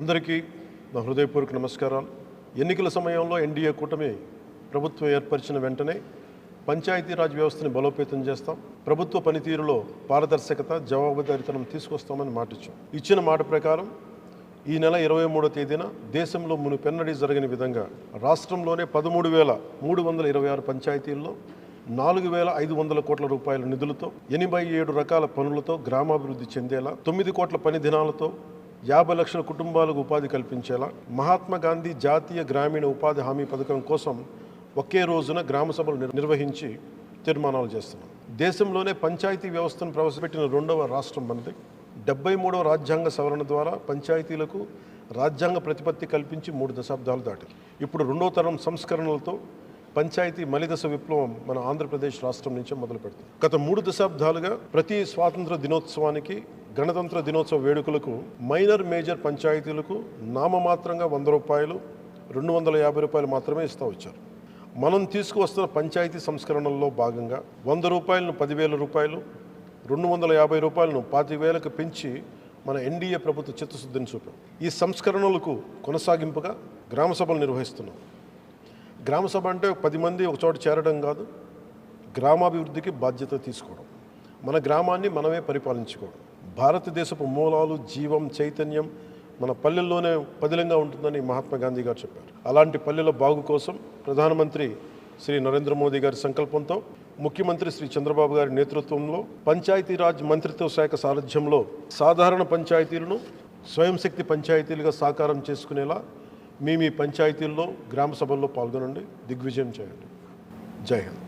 అందరికీ నా హృదయపూర్వక నమస్కారాలు. ఎన్నికల సమయంలో ఎన్డీఏ కూటమి ప్రభుత్వం ఏర్పరిచిన వెంటనే పంచాయతీరాజ్ వ్యవస్థని బలోపేతం చేస్తాం, ప్రభుత్వ పనితీరులో పారదర్శకత, జవాబుదారీతనం తీసుకొస్తామని మాటిచ్చాం. ఇచ్చిన మాట ప్రకారం ఈ నెల 23వ తేదీన దేశంలో మునుపెన్నడీ జరగని విధంగా రాష్ట్రంలోనే 13,326 పంచాయతీల్లో 4,500 కోట్ల రూపాయల నిధులతో 87 రకాల పనులతో గ్రామాభివృద్ధి చెందేలా, 9 కోట్ల పని దినాలతో 50 లక్షల కుటుంబాలకు ఉపాధి కల్పించేలా, మహాత్మా గాంధీ జాతీయ గ్రామీణ ఉపాధి హామీ పథకం కోసం ఒకే రోజున గ్రామ సభలు నిర్వహించి తీర్మానాలు చేస్తున్నాం. దేశంలోనే పంచాయతీ వ్యవస్థను ప్రవేశపెట్టిన 2వ రాష్ట్రం మనది. 73వ రాజ్యాంగ సవరణ ద్వారా పంచాయతీలకు రాజ్యాంగ ప్రతిపత్తి కల్పించి 3 దశాబ్దాలు దాటింది. ఇప్పుడు 2వ తరం సంస్కరణలతో పంచాయతీ మలిదశ విప్లవం మన ఆంధ్రప్రదేశ్ రాష్ట్రం నుంచే మొదలు పెడుతుంది. గత 3 దశాబ్దాలుగా ప్రతి స్వాతంత్ర దినోత్సవానికి, గణతంత్ర దినోత్సవ వేడుకలకు మైనర్ మేజర్ పంచాయతీలకు నామమాత్రంగా 100 రూపాయలు, 250 రూపాయలు మాత్రమే ఇస్తూ వచ్చారు. మనం తీసుకువస్తున్న పంచాయతీ సంస్కరణల్లో భాగంగా 100 రూపాయలను 10,000 రూపాయలు, 250 రూపాయలను 25,000కు పెంచి మన ఎన్డీఏ ప్రభుత్వ చిత్తశుద్ధిని చూపాం. ఈ సంస్కరణలకు కొనసాగింపుగా గ్రామ సభలు నిర్వహిస్తున్నాం. గ్రామ సభ అంటే 10 మంది ఒక చోట చేరడం కాదు, గ్రామాభివృద్ధికి బాధ్యత తీసుకోవడం, మన గ్రామాన్ని మనమే పరిపాలించుకోవడం. భారతదేశపు మూలాలు, జీవం, చైతన్యం మన పల్లెల్లోనే పదిలంగా ఉంటుందని మహాత్మా గాంధీ గారు చెప్పారు. అలాంటి పల్లెల బాగు కోసం ప్రధానమంత్రి శ్రీ నరేంద్ర మోదీ గారి సంకల్పంతో, ముఖ్యమంత్రి శ్రీ చంద్రబాబు గారి నేతృత్వంలో, పంచాయతీరాజ్ మంత్రిత్వ శాఖ సారథ్యంలో సాధారణ పంచాయతీలను స్వయం శక్తి పంచాయతీలుగా సాకారం చేసుకునేలా మీ పంచాయతీల్లో గ్రామ సభల్లో పాల్గొనండి, దిగ్విజయం చేయండి. జై హింద్.